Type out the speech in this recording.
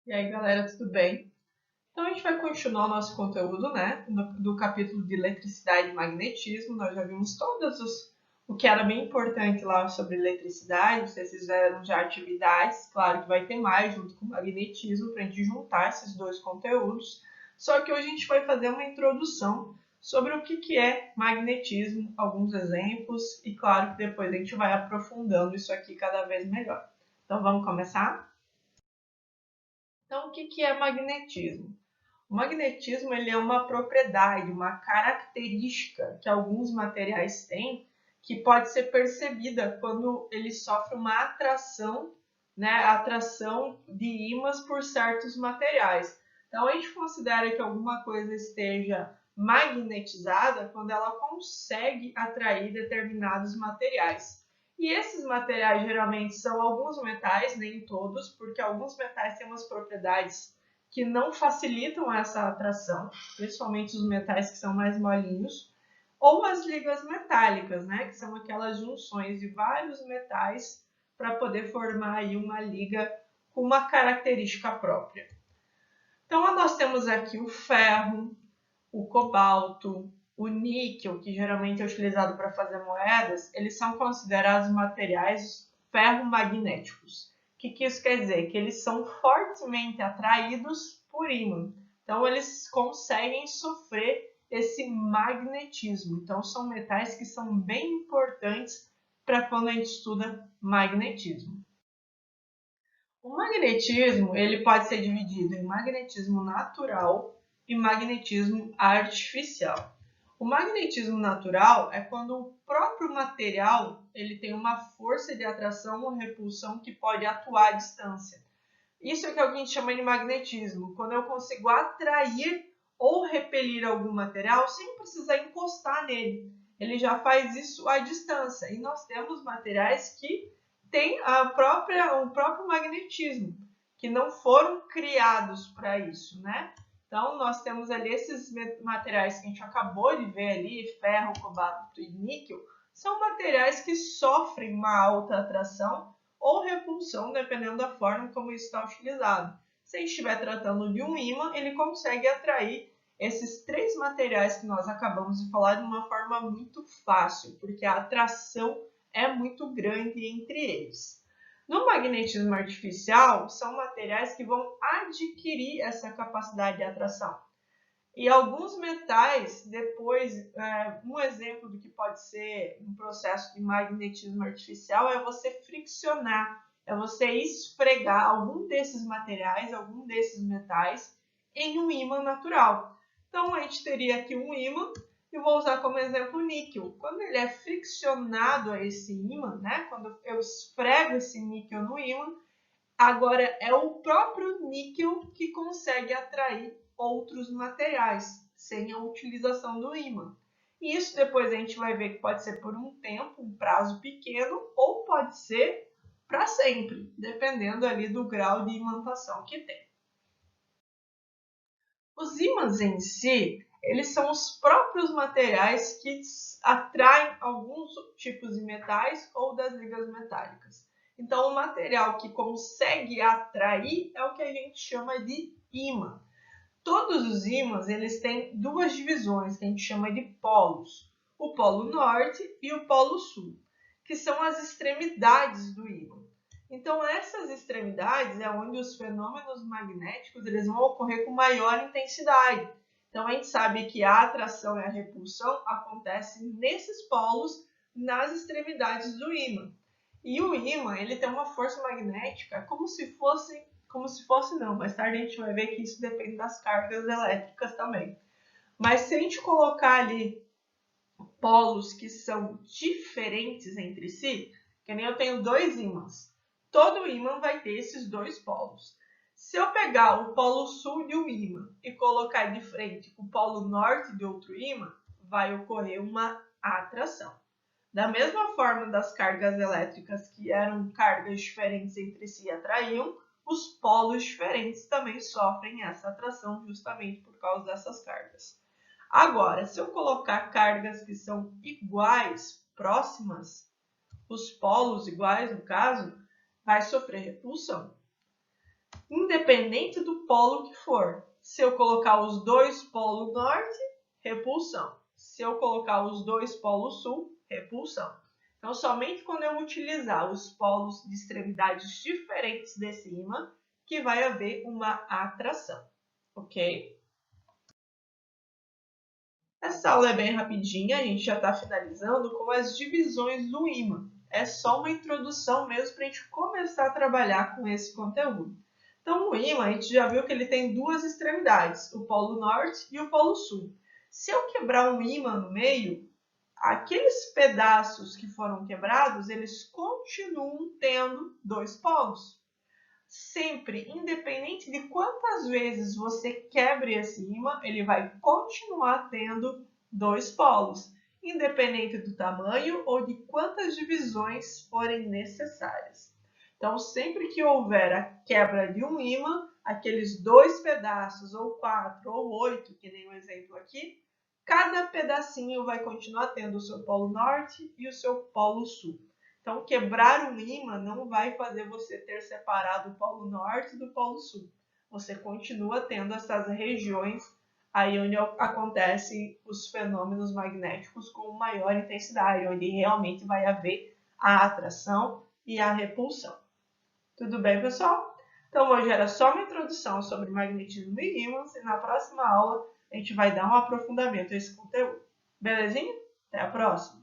E aí, galera, tudo bem? Então, a gente vai continuar o nosso conteúdo, né? Do capítulo de eletricidade e magnetismo. Nós já vimos o que era bem importante lá sobre eletricidade. Vocês fizeram já atividades. Claro que vai ter mais junto com o magnetismo para a gente juntar esses dois conteúdos. Só que hoje a gente vai fazer uma introdução sobre o que é magnetismo, alguns exemplos. E claro que depois a gente vai aprofundando isso aqui cada vez melhor. Então, vamos começar? Então, o que é magnetismo? O magnetismo ele é uma propriedade, uma característica que alguns materiais têm que pode ser percebida quando ele sofre uma atração, né, atração de ímãs por certos materiais. Então a gente considera que alguma coisa esteja magnetizada quando ela consegue atrair determinados materiais. E esses materiais geralmente são alguns metais, nem todos, porque alguns metais têm umas propriedades que não facilitam essa atração, principalmente os metais que são mais molinhos, ou as ligas metálicas, né, que são aquelas junções de vários metais para poder formar aí uma liga com uma característica própria. Então, nós temos aqui o ferro, o cobalto, o níquel, que geralmente é utilizado para fazer moedas, eles são considerados materiais ferromagnéticos. O que isso quer dizer? Que eles são fortemente atraídos por ímã. Então, eles conseguem sofrer esse magnetismo. Então, são metais que são bem importantes para quando a gente estuda magnetismo. O magnetismo ele pode ser dividido em magnetismo natural e magnetismo artificial. O magnetismo natural é quando o próprio material ele tem uma força de atração ou repulsão que pode atuar à distância. Isso é que a gente chama de magnetismo, quando eu consigo atrair ou repelir algum material sem precisar encostar nele. Ele já faz isso à distância. E nós temos materiais que têm o próprio magnetismo, que não foram criados para isso, né? Então, nós temos ali esses materiais que a gente acabou de ver ali, ferro, cobalto e níquel, são materiais que sofrem uma alta atração ou repulsão, dependendo da forma como isso está utilizado. Se a gente estiver tratando de um ímã, ele consegue atrair esses três materiais que nós acabamos de falar de uma forma muito fácil, porque a atração é muito grande entre eles. No magnetismo artificial, são materiais que vão adquirir essa capacidade de atração. E alguns metais, depois, um exemplo do que pode ser um processo de magnetismo artificial é você friccionar, é você esfregar algum desses materiais, algum desses metais em um ímã natural. Então, a gente teria aqui um ímã, e vou usar como exemplo o níquel. Quando ele é friccionado a esse ímã, né, quando eu esfrego esse níquel no ímã, agora é o próprio níquel que consegue atrair outros materiais sem a utilização do ímã. E isso depois a gente vai ver que pode ser por um tempo, um prazo pequeno, ou pode ser para sempre, dependendo ali do grau de imantação que tem. Os ímãs em si, eles são os próprios materiais que atraem alguns tipos de metais ou das ligas metálicas. Então, o material que consegue atrair é o que a gente chama de ímã. Todos os ímãs eles têm duas divisões que a gente chama de polos. O polo norte e o polo sul, que são as extremidades do ímã. Então, essas extremidades é onde os fenômenos magnéticos eles vão ocorrer com maior intensidade. Então, a gente sabe que a atração e a repulsão acontecem nesses polos, nas extremidades do ímã. E o ímã ele tem uma força magnética como se fosse não, mais tarde a gente vai ver que isso depende das cargas elétricas também. Mas se a gente colocar ali polos que são diferentes entre si, que nem eu tenho dois ímãs, todo ímã vai ter esses dois polos. Se eu pegar o polo sul de um ímã e colocar de frente com o polo norte de outro ímã, vai ocorrer uma atração. Da mesma forma das cargas elétricas que eram cargas diferentes entre si e atraíam, os polos diferentes também sofrem essa atração justamente por causa dessas cargas. Agora, se eu colocar cargas que são iguais, próximas, os polos iguais no caso, vai sofrer repulsão. independente do polo que for. Se eu colocar os dois polos norte, repulsão. Se eu colocar os dois polos sul, repulsão. Então, somente quando eu utilizar os polos de extremidades diferentes desse ímã, que vai haver uma atração, ok? Essa aula é bem rapidinha, a gente já está finalizando com as divisões do ímã. É só uma introdução mesmo para a gente começar a trabalhar com esse conteúdo. Então, o ímã, a gente já viu que ele tem duas extremidades, o polo norte e o polo sul. Se eu quebrar um ímã no meio, aqueles pedaços que foram quebrados, eles continuam tendo dois polos. Sempre, independente de quantas vezes você quebre esse ímã, ele vai continuar tendo dois polos, independente do tamanho ou de quantas divisões forem necessárias. Então, sempre que houver a quebra de um ímã, aqueles dois pedaços, ou 4 ou 8, que nem o exemplo aqui, cada pedacinho vai continuar tendo o seu polo norte e o seu polo sul. Então, quebrar um ímã não vai fazer você ter separado o polo norte do polo sul. Você continua tendo essas regiões aí onde acontecem os fenômenos magnéticos com maior intensidade, onde realmente vai haver a atração e a repulsão. Tudo bem, pessoal? Então, hoje era só uma introdução sobre magnetismo e ímãs, e na próxima aula a gente vai dar um aprofundamento a esse conteúdo. Belezinha? Até a próxima!